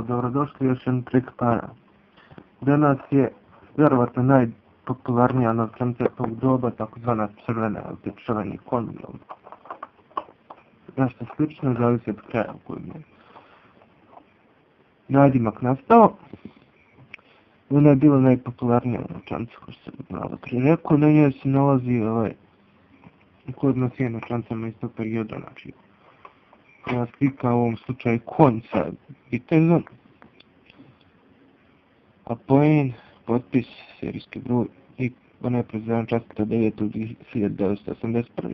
dobrodošli još jedan trik para. Danas je vjerovatno najpopularnija novčanica tog doba, takozvana crvena ili crveni konj. Nešto slično, zavisi od kraja u kojem je nadimak nastao. Ona je bila najpopularnija novčanica, kao što sam malo prije rekao. Na njoj se nalazi kod nas je novčancama iz tog perioda, znači koja slika u ovom slučaju konj sa vitezom, a poen, potpis, serijski broj i ona je proizvedena 4.9.1981.